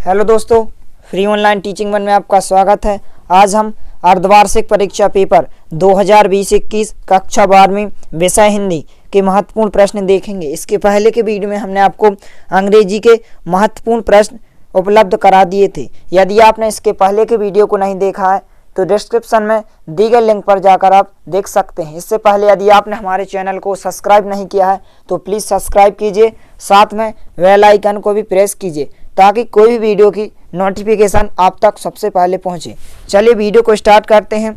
Hello दोस्तों, free online teaching one में आपका स्वागत है। आज हम अर्धवार्षिक परीक्षा पेपर 2020-21 कक्षा 12वीं विषय हिंदी के महत्वपूर्ण प्रश्न देखेंगे। इसके पहले के वीडियो में हमने आपको अंग्रेजी के महत्वपूर्ण प्रश्न उपलब्ध करा दिए थे। यदि आपने इसके पहले के वीडियो को नहीं देखा है तो डिस्क्रिप्शन में दी गई लिंक पर जाकर आप देख सकते हैं। इससे पहले यदि आपने हमारे चैनल को सब्सक्राइब नहीं किया है तो प्लीज़ सब्सक्राइब कीजिए, साथ में बेल आइकन को भी प्रेस कीजिए ताकि कोई भी वीडियो की नोटिफिकेशन आप तक सबसे पहले पहुंचे। चलिए वीडियो को स्टार्ट करते हैं।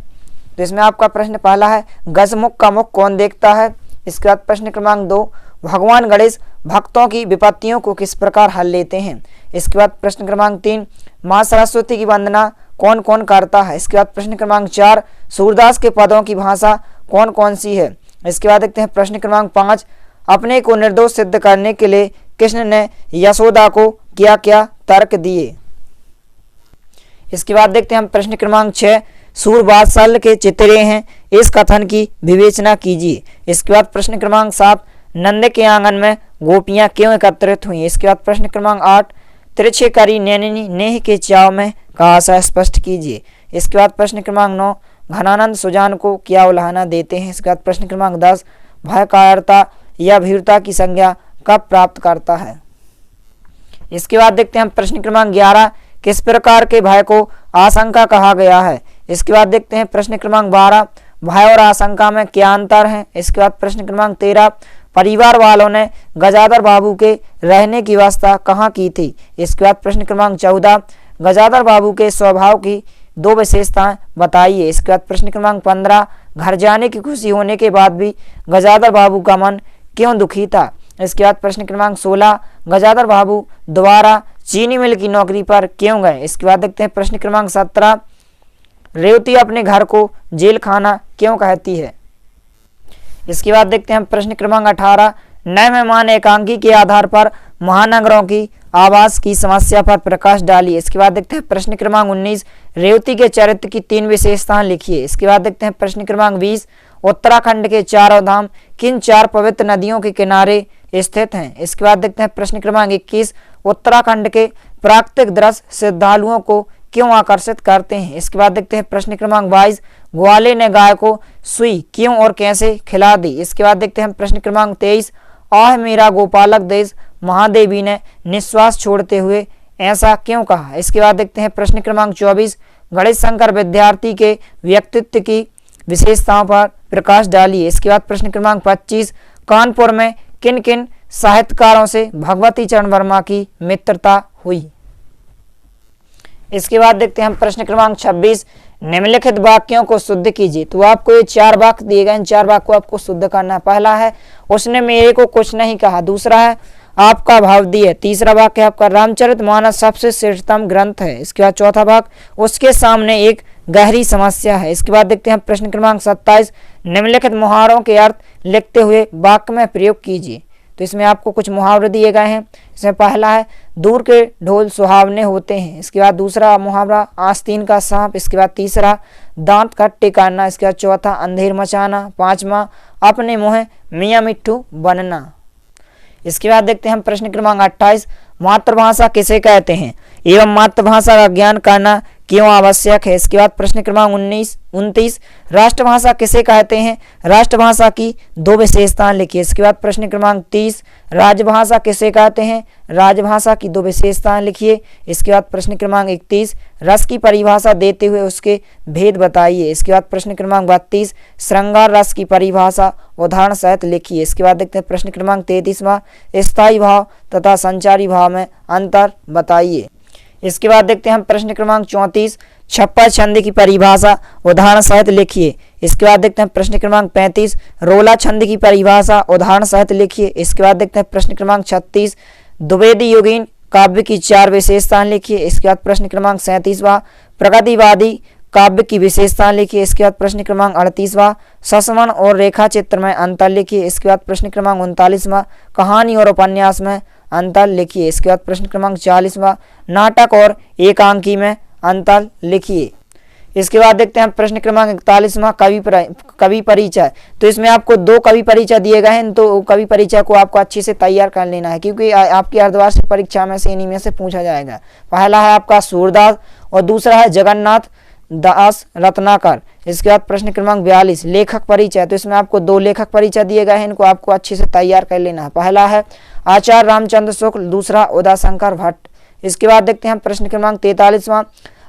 तो इसमें आपका प्रश्न पहला है, गजमुख का मुख कौन देखता है। इसके बाद प्रश्न क्रमांक 2, भगवान गणेश भक्तों की विपत्तियों को किस प्रकार हल लेते हैं। इसके बाद प्रश्न क्रमांक 3, माँ सरस्वती की वंदना कौन कौन करता है। इसके बाद प्रश्न क्रमांक 4, सूरदास के पदों की भाषा कौन कौन सी है। इसके बाद देखते हैं प्रश्न क्रमांक 5, अपने को निर्दोष सिद्ध करने के लिए कृष्ण ने यशोदा को क्या क्या तर्क दिए। इसके बाद देखते हैं हम प्रश्न क्रमांक 6, सूरवात्सल के चित्रे हैं, इस कथन की विवेचना कीजिए। इसके बाद प्रश्न क्रमांक 7, नंद के आंगन में गोपियां क्यों एकत्रित हुई। इसके बाद प्रश्न क्रमांक 8, तिरछे करी नैनी नेह के चाव में का आशय स्पष्ट कीजिए। इसके बाद प्रश्न क्रमांक 9, घनानंद सुजान को क्या उल्हाना देते हैं। इसके बाद प्रश्न क्रमांक 10, भय कायरता या भीरुता की संज्ञा कब प्राप्त करता है। इसके बाद देखते हैं हम प्रश्न क्रमांक 11, किस प्रकार के भय को आशंका कहा गया है। इसके बाद देखते हैं प्रश्न क्रमांक 12, भय और आशंका में क्या अंतर है। इसके बाद प्रश्न क्रमांक 13, परिवार वालों ने गजाधर बाबू के रहने की व्यवस्था कहाँ की थी। इसके बाद प्रश्न क्रमांक 14, गजाधर बाबू के स्वभाव की 2 विशेषताएं बताइए। इसके बाद प्रश्न क्रमांक 15, घर जाने की खुशी होने के बाद भी गजाधर बाबू का मन क्यों दुखी था। इसके बाद प्रश्न क्रमांक 16, गजाधर बाबू दोबारा चीनी मिल की नौकरी पर क्यों गए। इसके बाद देखते हैं प्रश्न क्रमांक 17, रेवती अपने घर को जेल खाना क्यों कहती है। इसके बाद देखते हैं प्रश्न क्रमांक 18, नए मेहमान एकांकी के आधार पर महानगरों की आवास की समस्या पर प्रकाश डालिए। इसके बाद देखते हैं प्रश्न क्रमांक 19, रेवती के चरित्र की 3 विशेषताएं लिखिए। इसके बाद देखते हैं प्रश्न क्रमांक 20, उत्तराखंड के 4 धाम किन 4 पवित्र नदियों के किनारे स्थित हैं। इसके बाद देखते हैं प्रश्न क्रमांक 21, उत्तराखंड के प्राकृतिक दृश्य श्रद्धालुओं को क्यों आकर्षित करते हैं। इसके बाद देखते हैं प्रश्न क्रमांक 22, ग्वाले ने गाय को सुई क्यों और कैसे खिला दी। इसके बाद देखते हैं प्रश्न क्रमांक 23, आह मेरा गोपालक देश महादेवी ने निश्वास छोड़ते हुए ऐसा क्यों कहा। इसके बाद देखते हैं प्रश्न क्रमांक 24, गणेश शंकर विद्यार्थी के व्यक्तित्व की विशेषताओं पर प्रकाश डालिए। इसके बाद प्रश्न क्रमांक 25, कानपुर में किन किन साहित्यकारों से भगवती चरण वर्मा की मित्रता हुई। इसके बाद देखते हैं हम प्रश्न क्रमांक 26, निम्नलिखित वाक्यों को शुद्ध कीजिए। तो आपको ये 4 वाक्य दिए गए, इन 4 वाक्य को आपको शुद्ध करना है। पहला है, उसने मेरे को कुछ नहीं कहा। दूसरा है, आपका भाव दिए। तीसरा वाक्य आपका, रामचरितमानस सबसे श्रेष्ठतम ग्रंथ है। इसके बाद चौथा वाक्य, उसके सामने एक गहरी समस्या है। इसके बाद देखते हैं प्रश्न क्रमांक 27, निम्नलिखित मुहावरों के अर्थ लिखते हुए वाक्य में प्रयोग कीजिए। तो इसमें आपको कुछ मुहावरे दिए गए हैं। इसमें पहला है, दूर के ढोल सुहावने होते हैं। इसके बाद दूसरा मुहावरा, आस्तीन का सांप। इसके बाद तीसरा, दांत खट्टे करना। इसके बाद चौथा, अंधेर मचाना। पांचवा, अपने मुँह मियाँ मिट्ठू बनना। इसके बाद देखते हैं हम प्रश्न क्रमांक 28, मातृभाषा किसे कहते हैं एवं मातृभाषा का ज्ञान करना क्यों आवश्यक है। इसके बाद प्रश्न क्रमांक 29, राष्ट्रभाषा किसे कहते हैं, राष्ट्रभाषा की 2 विशेषताएं लिखिए। इसके बाद प्रश्न क्रमांक 30, राजभाषा किसे कहते हैं, राजभाषा की 2 विशेषताएं लिखिए। इसके बाद प्रश्न क्रमांक 31, रस की परिभाषा देते हुए उसके भेद बताइए। इसके बाद प्रश्न क्रमांक 32, श्रृंगार रस की परिभाषा उदाहरण सहित लिखिए। इसके बाद देखते हैं प्रश्न क्रमांक 33वां, स्थायी भाव तथा संचारी भाव में अंतर बताइए। इसके बाद देखते हैं हम प्रश्न क्रमांक 34, छप्पा छंद की परिभाषा उदाहरण सहित लिखिए। इसके बाद देखते हैं प्रश्न क्रमांक 35, रोला छंद की परिभाषा उदाहरण सहित लिखिए। इसके बाद देखते हैं प्रश्न क्रमांक 36, द्विवेदी योगीन काव्य की 4 विशेषताएं लिखिए। इसके बाद प्रश्न क्रमांक 37वां, प्रगतिवादी काव्य की विशेषताएं लिखिए। इसके बाद प्रश्न क्रमांक 38वां, सस्मन और रेखा चित्र में अंतर लिखिए। इसके बाद प्रश्न क्रमांक 39वां, कहानी और उपन्यास में अंतर लिखिए। इसके बाद प्रश्न क्रमांक 40वां, नाटक और एकांकी में अंतर लिखिए। इसके बाद देखते हैं प्रश्न क्रमांक 41वां कवि परिचय। तो इसमें आपको 2 कवि परिचय दिए गए हैं, तो कवि परिचय को आपको अच्छे से तैयार कर लेना है, क्योंकि आपकी अर्धवार्षिक परीक्षा में से इन्हीं में से पूछा जाएगा। पहला है आपका सूरदास और दूसरा है जगन्नाथ दास रत्नाकर। इसके बाद प्रश्न क्रमांक 42 लेखक परिचय। तो इसमें आपको 2 लेखक परिचय दिए गए हैं, इनको आपको अच्छे से तैयार कर लेना है। पहला है आचार्य रामचंद्र शुक्ल, दूसरा उदयशंकर भट्ट। इसके बाद देखते हैं प्रश्न क्रमांक 43वां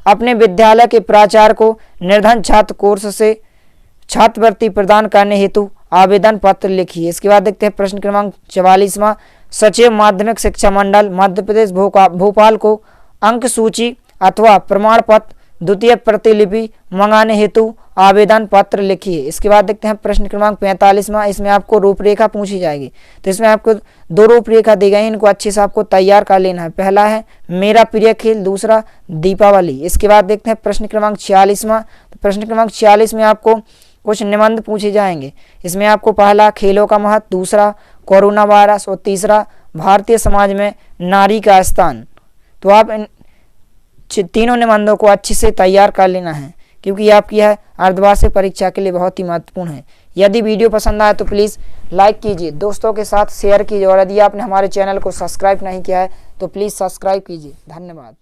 अपने विद्यालय के प्राचार्य को निर्धन छात्र कोर्स से छात्रवृत्ति प्रदान करने हेतु आवेदन पत्र लिखिए। इसके बाद देखते हैं प्रश्न क्रमांक 44वां सचिव माध्यमिक शिक्षा मंडल मध्य प्रदेश भोपाल को अंक सूची अथवा प्रमाण पत्र द्वितीय प्रतिलिपि मंगाने हेतु आवेदन पत्र लिखिए। इसके बाद देखते हैं प्रश्न क्रमांक 45वां, इसमें आपको रूपरेखा पूछी जाएगी। तो इसमें आपको 2 रूपरेखा दी गई, इनको अच्छे से आपको तैयार कर लेना है। पहला है मेरा प्रिय खेल, दूसरा दीपावली। इसके बाद देखते हैं प्रश्न क्रमांक 46वां। तो प्रश्न क्रमांक 46 में आपको कुछ निबंध पूछे जाएंगे। इसमें आपको पहला खेलों का महत्व, दूसरा कोरोना वायरस और तीसरा भारतीय समाज में नारी का स्थान। तो आप इन तीनों निबंधों को अच्छे से तैयार कर लेना है, क्योंकि आपकी यह अर्धवार्षिक परीक्षा के लिए बहुत ही महत्वपूर्ण है। यदि वीडियो पसंद आए तो प्लीज़ लाइक कीजिए, दोस्तों के साथ शेयर कीजिए, और यदि आपने हमारे चैनल को सब्सक्राइब नहीं किया है तो प्लीज़ सब्सक्राइब कीजिए। धन्यवाद।